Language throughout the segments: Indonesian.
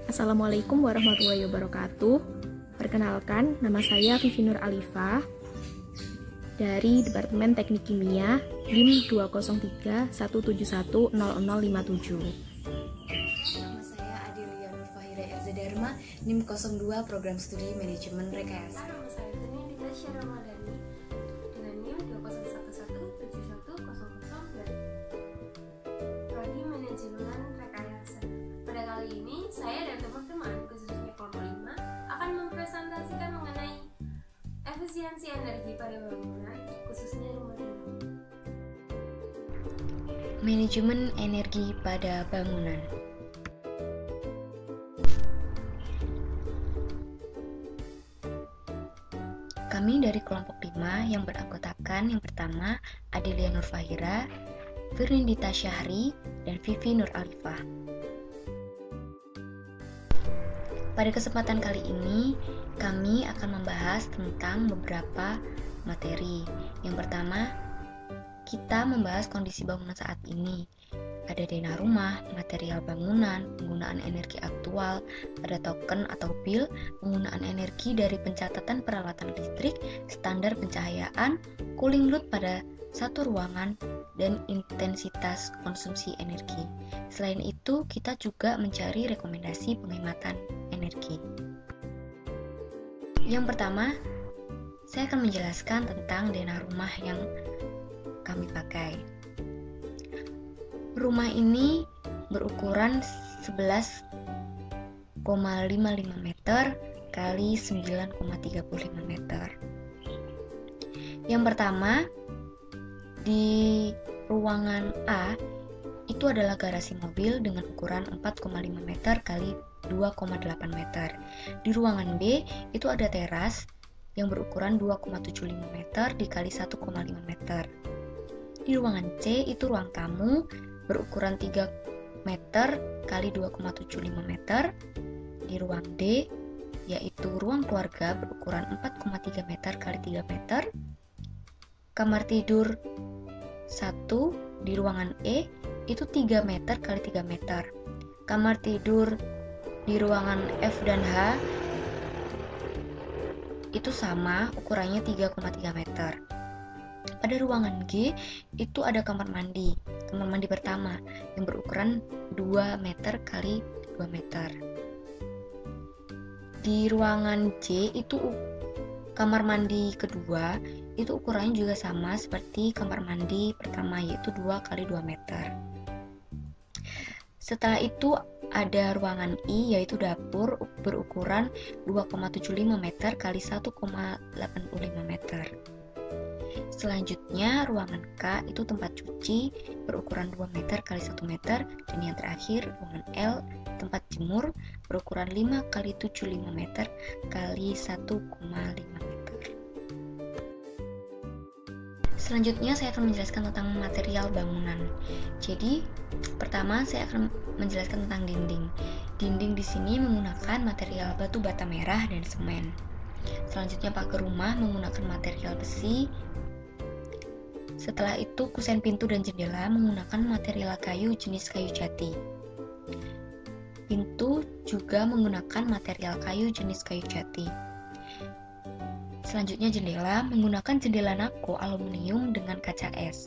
Assalamualaikum warahmatullahi wabarakatuh. Perkenalkan, nama saya Vivi Nur Alifah dari Departemen Teknik Kimia NIM 20317100057. Nama saya Adelia Nurfahira Erza Dharma, NIM 02 Program Studi Manajemen Rekayasa. Nama saya Tenita Syaramadani dengan NIM 201171002 Prodi Manajemen Rekayasa. Pada kali ini, saya dan teman-teman khususnya kelompok 5 akan mempresentasikan mengenai efisiensi energi pada bangunan, khususnya rumah tangga. Manajemen energi pada bangunan. Kami dari kelompok 5 yang beranggotakan yang pertama Adelia Nurfahira, Firnindita Syahri, dan Vivi Nur Alifah. Pada kesempatan kali ini, kami akan membahas tentang beberapa materi. Yang pertama, kita membahas kondisi bangunan saat ini. Ada dana rumah, material bangunan, penggunaan energi aktual, ada token atau bill, penggunaan energi dari pencatatan peralatan listrik, standar pencahayaan, cooling load pada satu ruangan, dan intensitas konsumsi energi. Selain itu, kita juga mencari rekomendasi penghematan energi. Yang pertama, saya akan menjelaskan tentang dana rumah yang kami pakai. Rumah ini berukuran 11,55 meter kali 9,35 meter. Yang pertama, di ruangan A itu adalah garasi mobil dengan ukuran 4,5 meter kali 2,8 meter. Di ruangan B itu ada teras yang berukuran 2,75 meter dikali 1,5 meter. Di ruangan C itu ruang tamu berukuran 3 meter kali 2,75 meter. Di ruang D yaitu ruang keluarga berukuran 4,3 meter kali 3 meter. Kamar tidur 1 di ruangan E itu 3 meter kali 3 meter. Kamar tidur di ruangan F dan H itu sama, ukurannya 3,3 meter. Pada ruangan G itu ada kamar mandi pertama yang berukuran 2 meter kali 2 meter. Di ruangan C itu kamar mandi kedua itu ukurannya juga sama seperti kamar mandi pertama, yaitu 2 kali 2 meter. Setelah itu ada ruangan I, yaitu dapur berukuran 2,75 meter kali 1,85 meter. Selanjutnya ruangan K itu tempat cuci berukuran 2 meter kali 1 meter, dan yang terakhir ruangan L tempat jemur berukuran 5 kali 75 meter kali 1,5 meter. Selanjutnya saya akan menjelaskan tentang material bangunan. Jadi, pertama saya akan menjelaskan tentang dinding. Dinding di sini menggunakan material batu bata merah dan semen. Selanjutnya pagar rumah menggunakan material besi. Setelah itu kusen pintu dan jendela menggunakan material kayu jenis kayu jati. Pintu juga menggunakan material kayu jenis kayu jati. Selanjutnya jendela menggunakan jendela nako aluminium dengan kaca es.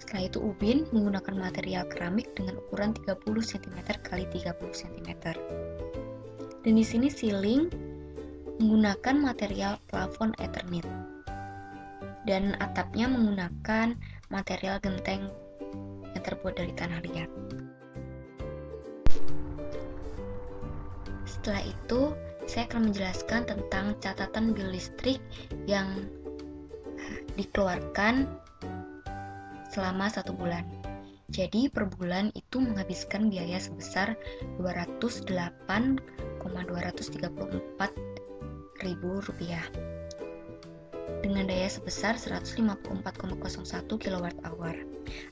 Setelah itu ubin menggunakan material keramik dengan ukuran 30 cm x 30 cm. Dan di sini ceiling menggunakan material plafon Eternit. Dan atapnya menggunakan material genteng yang terbuat dari tanah liat. Setelah itu, saya akan menjelaskan tentang catatan bil listrik yang dikeluarkan selama 1 bulan. Jadi per bulan itu menghabiskan biaya sebesar Rp208.234.000 dengan daya sebesar 154,01 kWh.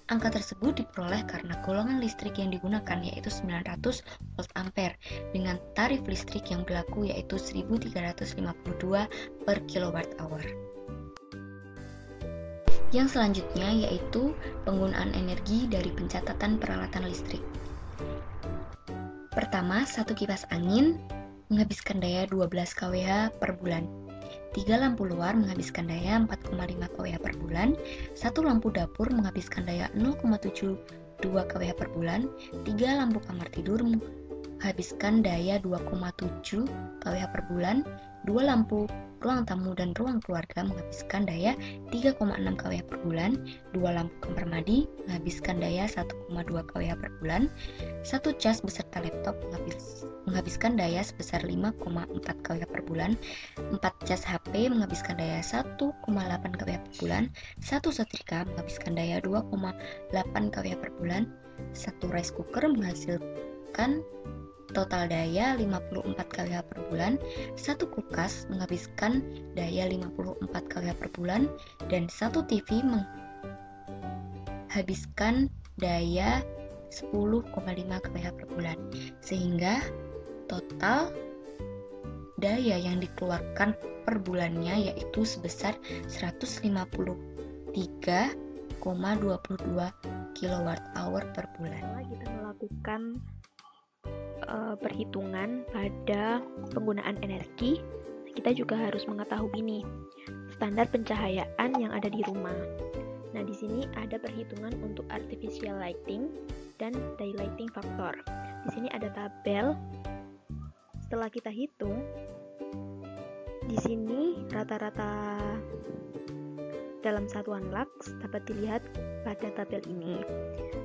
Angka tersebut diperoleh karena golongan listrik yang digunakan yaitu 900 volt ampere dengan tarif listrik yang berlaku yaitu 1.352 per kWh. Yang selanjutnya yaitu penggunaan energi dari pencatatan peralatan listrik. Pertama, satu kipas angin menghabiskan daya 12 kWh per bulan. 3 lampu luar menghabiskan daya 4,5 kWh per bulan. 1 lampu dapur menghabiskan daya 0,72 kWh per bulan. 3 lampu kamar tidur menghabiskan daya 2,7 kWh per bulan. 2 lampu ruang tamu dan ruang keluarga menghabiskan daya 3,6 kWh per bulan. 2 lampu kamar mandi menghabiskan daya 1,2 kWh per bulan. 1 cas beserta laptop menghabiskan daya sebesar 5,4 kWh per bulan. 4 cas HP menghabiskan daya 1,8 kWh per bulan. 1 setrika menghabiskan daya 2,8 kWh per bulan. 1 rice cooker menghasilkan total daya 54 kWh per bulan. 1 kulkas menghabiskan daya 54 kWh per bulan, dan 1 TV menghabiskan daya 10,5 kWh per bulan, sehingga total daya yang dikeluarkan per bulannya yaitu sebesar 153,22 kWh per bulan. Setelah kita melakukan perhitungan pada penggunaan energi, kita juga harus mengetahui nih standar pencahayaan yang ada di rumah. Nah, di sini ada perhitungan untuk artificial lighting dan daylighting factor. Di sini ada tabel. Setelah kita hitung, di sini rata-rata dalam satuan lux dapat dilihat pada tabel ini.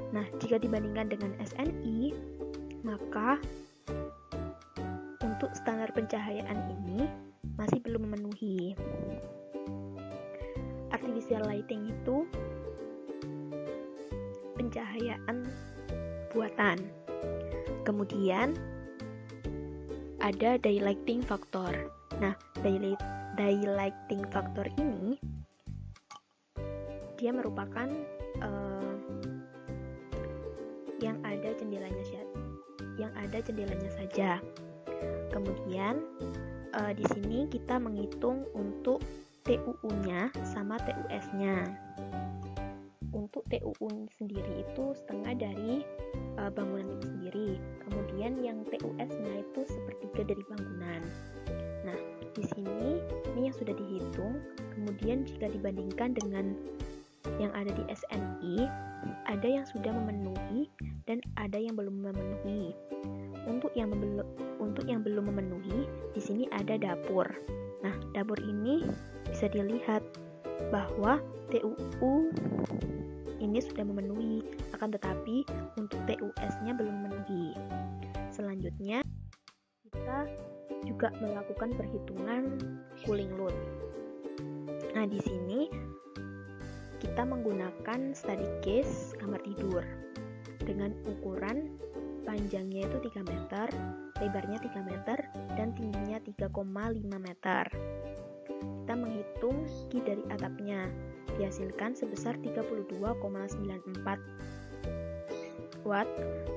Nah, jika dibandingkan dengan SNI, maka untuk standar pencahayaan ini masih belum memenuhi. Artificial lighting itu pencahayaan buatan. Kemudian ada daylighting factor. Nah, daylighting factor ini dia merupakan yang ada jendelanya saja. Kemudian di sini kita menghitung untuk TUU-nya sama TUS-nya. Untuk TUU sendiri itu setengah dari bangunan itu sendiri. Kemudian yang TUS-nya itu sepertiga dari bangunan. Nah, di sini ini yang sudah dihitung. Kemudian jika dibandingkan dengan yang ada di SNI, ada yang sudah memenuhi dan ada yang belum memenuhi. Untuk yang belum memenuhi, di sini ada dapur. Nah, dapur ini bisa dilihat bahwa TUU ini sudah memenuhi, akan tetapi untuk TUS-nya belum memenuhi. Selanjutnya, kita juga melakukan perhitungan cooling load. Nah, di sini kita menggunakan study case kamar tidur dengan ukuran panjangnya itu 3 meter, lebarnya 3 meter, dan tingginya 3,5 meter. Kita menghitung Ki dari atapnya, dihasilkan sebesar 32,94 watt.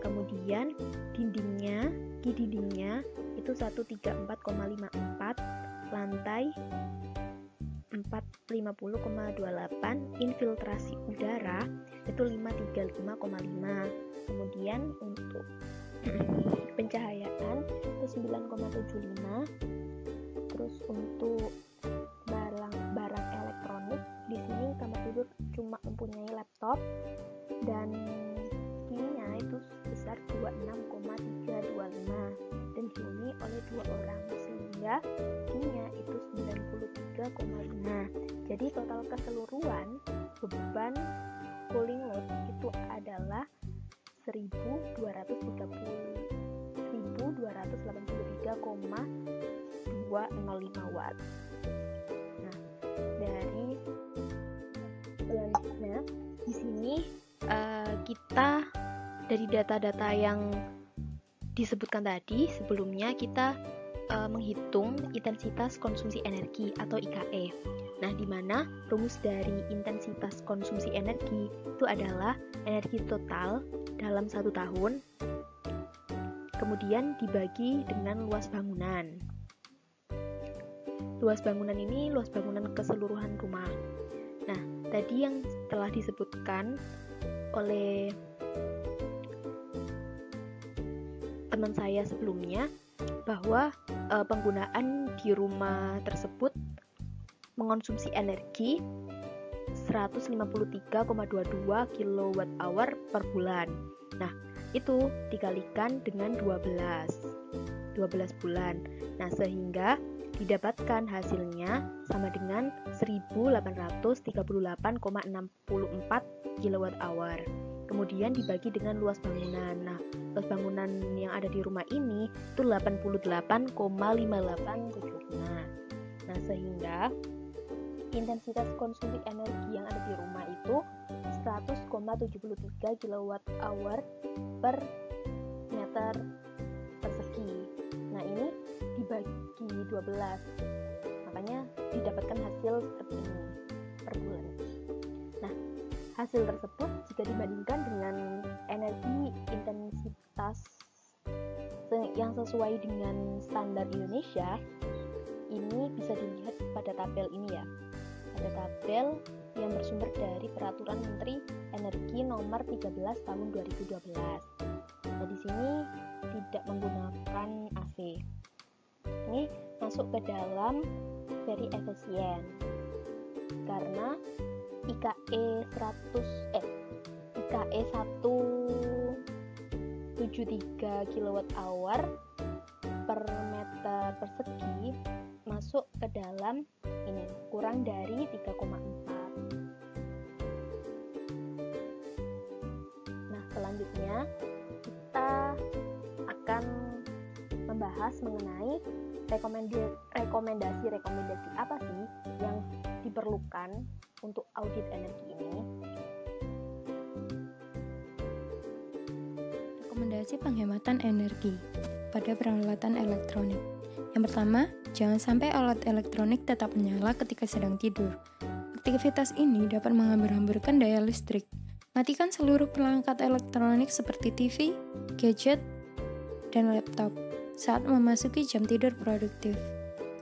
Kemudian Ki dindingnya itu 134,54, lantai 450,28, infiltrasi udara itu 535,5. Kemudian untuk pencahayaan itu 9,75. Terus untuk barang elektronik, di sini kamar tidur cuma mempunyai laptop dan Ki-nya itu sebesar 26,325 dan dihuni oleh 2 orang, sehingga Ki-nya itu 93,5. Jadi total keseluruhan beban cooling load itu adalah 1283,205 watt. Nah, dari selanjutnya di sini kita dari data-data yang disebutkan tadi sebelumnya kita menghitung intensitas konsumsi energi atau IKE. Nah, di mana rumus dari intensitas konsumsi energi itu adalah energi total dalam 1 tahun, kemudian dibagi dengan luas bangunan. Luas bangunan ini luas bangunan keseluruhan rumah. Nah, tadi yang telah disebutkan oleh teman saya sebelumnya bahwa penggunaan di rumah tersebut mengonsumsi energi 153,22 kWh per bulan. Nah, itu dikalikan dengan 12 bulan. Nah, sehingga didapatkan hasilnya sama dengan 1838,64 kWh. Kemudian dibagi dengan luas bangunan. Nah, luas bangunan yang ada di rumah ini itu 88,5875. Nah, sehingga intensitas konsumsi energi yang ada di rumah itu 100,73 kWh per meter persegi. Nah, ini dibagi 12, makanya didapatkan hasil seperti ini per bulan. Nah, hasil tersebut jika dibandingkan dengan energi intensitas yang sesuai dengan standar Indonesia, ini bisa dilihat pada tabel ini ya. Ada tabel yang bersumber dari Peraturan Menteri Energi Nomor 13 Tahun 2012. Nah, di sini tidak menggunakan AC. Ini masuk ke dalam very efisien karena IKE 173 kWh per meter persegi masuk ke dalam ini kurang dari 3,4. Nah, selanjutnya kita akan membahas mengenai rekomendasi apa sih yang diperlukan untuk audit energi ini. Rekomendasi penghematan energi pada peralatan elektronik. Yang pertama, jangan sampai alat elektronik tetap menyala ketika sedang tidur. Aktivitas ini dapat menghambur-hamburkan daya listrik. Matikan seluruh perangkat elektronik seperti TV, gadget, dan laptop saat memasuki jam tidur produktif.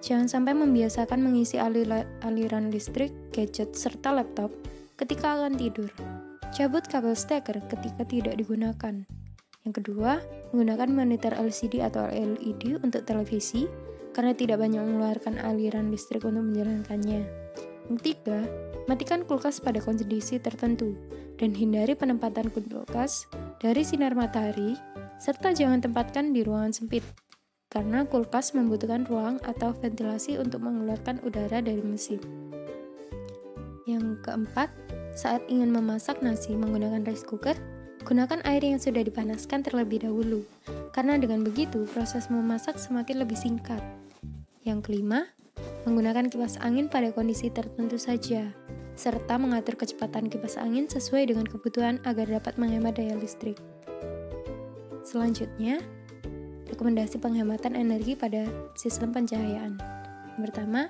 Jangan sampai membiasakan mengisi aliran listrik, gadget, serta laptop ketika akan tidur. Cabut kabel steker ketika tidak digunakan. Yang kedua, menggunakan monitor LCD atau LED untuk televisi karena tidak banyak mengeluarkan aliran listrik untuk menjalankannya. Yang ketiga, matikan kulkas pada kondisi tertentu dan hindari penempatan kulkas dari sinar matahari serta jangan tempatkan di ruangan sempit karena kulkas membutuhkan ruang atau ventilasi untuk mengeluarkan udara dari mesin. Yang keempat, saat ingin memasak nasi menggunakan rice cooker, gunakan air yang sudah dipanaskan terlebih dahulu, karena dengan begitu proses memasak semakin lebih singkat. Yang kelima, menggunakan kipas angin pada kondisi tertentu saja, serta mengatur kecepatan kipas angin sesuai dengan kebutuhan agar dapat menghemat daya listrik. Selanjutnya, rekomendasi penghematan energi pada sistem pencahayaan. Yang pertama,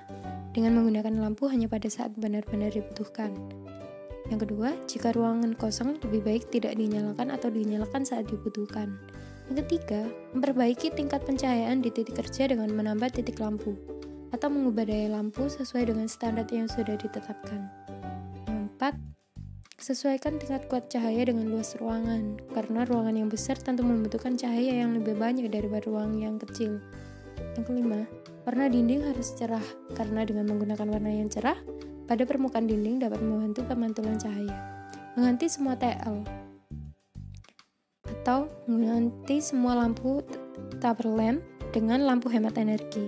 dengan menggunakan lampu hanya pada saat benar-benar dibutuhkan. Yang kedua, jika ruangan kosong lebih baik tidak dinyalakan atau dinyalakan saat dibutuhkan. Yang ketiga, memperbaiki tingkat pencahayaan di titik kerja dengan menambah titik lampu atau mengubah daya lampu sesuai dengan standar yang sudah ditetapkan. Yang keempat, sesuaikan tingkat kuat cahaya dengan luas ruangan, karena ruangan yang besar tentu membutuhkan cahaya yang lebih banyak daripada ruang yang kecil. Yang kelima, warna dinding harus cerah, karena dengan menggunakan warna yang cerah, pada permukaan dinding dapat membantu pemantulan cahaya. Mengganti semua TL atau mengganti semua lampu table lamp dengan lampu hemat energi.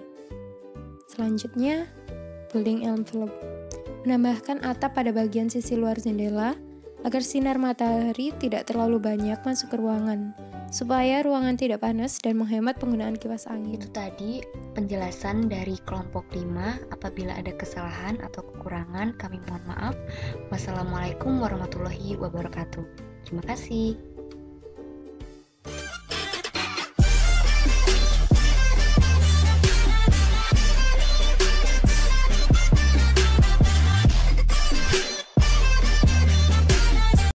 Selanjutnya, building envelope. Menambahkan atap pada bagian sisi luar jendela agar sinar matahari tidak terlalu banyak masuk ke ruangan, supaya ruangan tidak panas dan menghemat penggunaan kipas angin. Itu tadi penjelasan dari kelompok 5. Apabila ada kesalahan atau kekurangan, kami mohon maaf. Wassalamualaikum warahmatullahi wabarakatuh. Terima kasih.